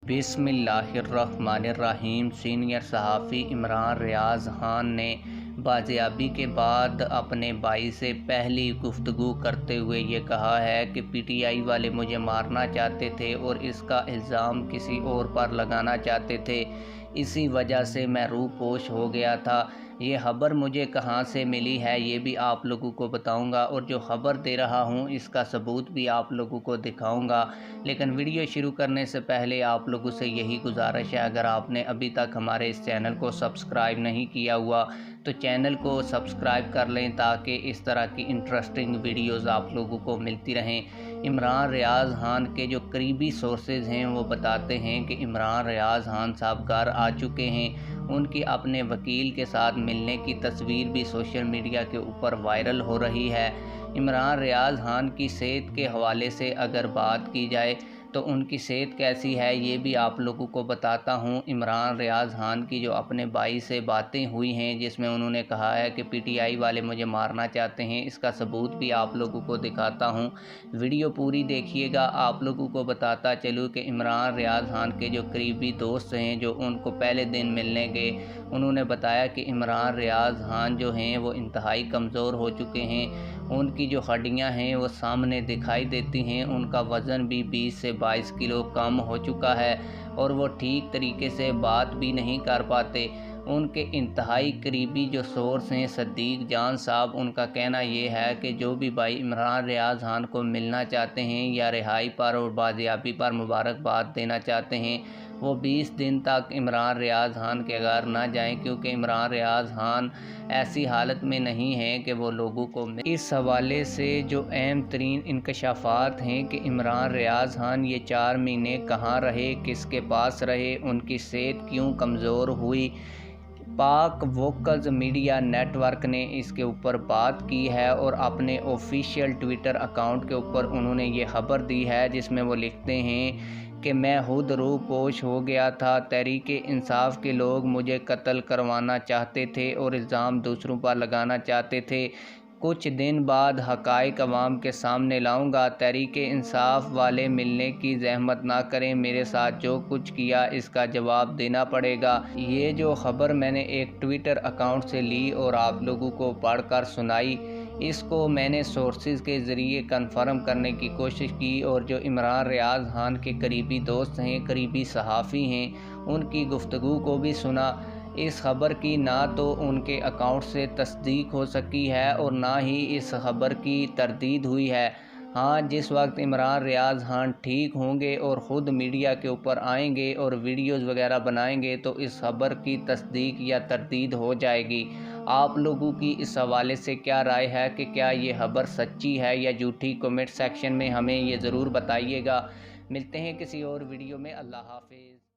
बिस्मिल्लाहिर्रहमानिर्रहीम। सीनियर सहाफ़ी इमरान रियाज़ खान ने बाजियाबी के बाद अपने भाई से पहली गुफ्तगू करते हुए ये कहा है कि पीटीआई वाले मुझे मारना चाहते थे और इसका इल्ज़ाम किसी और पर लगाना चाहते थे, इसी वजह से मैं रूपोश हो गया था। ये ख़बर मुझे कहाँ से मिली है ये भी आप लोगों को बताऊंगा और जो ख़बर दे रहा हूँ इसका सबूत भी आप लोगों को दिखाऊंगा। लेकिन वीडियो शुरू करने से पहले आप लोगों से यही गुजारिश है, अगर आपने अभी तक हमारे इस चैनल को सब्सक्राइब नहीं किया हुआ तो चैनल को सब्सक्राइब कर लें ताकि इस तरह की इंटरेस्टिंग वीडियोस आप लोगों को मिलती रहें। इमरान रियाज़ खान के जो करीबी सोर्सेज हैं वो बताते हैं कि इमरान रियाज़ खान साहब घर आ चुके हैं। उनकी अपने वकील के साथ मिलने की तस्वीर भी सोशल मीडिया के ऊपर वायरल हो रही है। इमरान रियाज़ खान की सेहत के हवाले से अगर बात की जाए तो उनकी सेहत कैसी है ये भी आप लोगों को बताता हूँ। इमरान रियाज़ खान की जो अपने भाई से बातें हुई हैं जिसमें उन्होंने कहा है कि पीटीआई वाले मुझे मारना चाहते हैं, इसका सबूत भी आप लोगों को दिखाता हूँ। वीडियो पूरी देखिएगा। आप लोगों को बताता चलूँ कि इमरान रियाज़ खान के जो करीबी दोस्त हैं जो उनको पहले दिन मिलने गए, उन्होंने बताया कि इमरान रियाज़ खान जो हैं वो इंतहाई कमज़ोर हो चुके हैं। उनकी जो हड्डियां हैं वो सामने दिखाई देती हैं। उनका वज़न भी 20 से 22 किलो कम हो चुका है और वो ठीक तरीके से बात भी नहीं कर पाते। उनके इंतहाई करीबी जो सोर्स हैं सदीक जान साहब, उनका कहना ये है कि जो भी भाई इमरान रियाज़ खान को मिलना चाहते हैं या रिहाई पर और बाजियाबी पर मुबारकबाद देना चाहते हैं वो 20 दिन तक इमरान रियाज़ खान के घर ना जाएं, क्योंकि इमरान रियाज़ खान ऐसी हालत में नहीं है कि वो लोगों को इस हवाले से जो अहम तरीन इंकशाफात हैं कि इमरान रियाज़ खान ये 4 महीने कहाँ रहे, किसके पास रहे, उनकी सेहत क्यों कमज़ोर हुई, पाक वोकल्स मीडिया नेटवर्क ने इसके ऊपर बात की है और अपने ऑफिशियल ट्विटर अकाउंट के ऊपर उन्होंने ये ख़बर दी है जिसमें वो लिखते हैं कि मैं खुद रूपोश हो गया था। तहरीक इंसाफ के लोग मुझे कत्ल करवाना चाहते थे और इल्ज़ाम दूसरों पर लगाना चाहते थे। कुछ दिन बाद हक़ाइक़ अवाम के सामने लाऊंगा। तहरीक इंसाफ वाले मिलने की जहमत ना करें, मेरे साथ जो कुछ किया इसका जवाब देना पड़ेगा। ये जो ख़बर मैंने एक ट्विटर अकाउंट से ली और आप लोगों को पढ़कर सुनाई, इसको मैंने सोर्सेज के ज़रिए कंफर्म करने की कोशिश की और जो इमरान रियाज़ खान के करीबी दोस्त हैं, करीबी सहाफ़ी हैं, उनकी गुफ्तगू को भी सुना। इस ख़बर की ना तो उनके अकाउंट से तस्दीक हो सकी है और ना ही इस ख़बर की तरदीद हुई है। हाँ, जिस वक्त इमरान रियाज़ खान ठीक होंगे और ख़ुद मीडिया के ऊपर आएंगे और वीडियोज़ वगैरह बनाएंगे तो इस ख़बर की तस्दीक या तरदीद हो जाएगी। आप लोगों की इस हवाले से क्या राय है कि क्या ये ख़बर सच्ची है या झूठी? कमेंट सेक्शन में हमें ये ज़रूर बताइएगा। मिलते हैं किसी और वीडियो में। अल्लाह हाफ़िज़।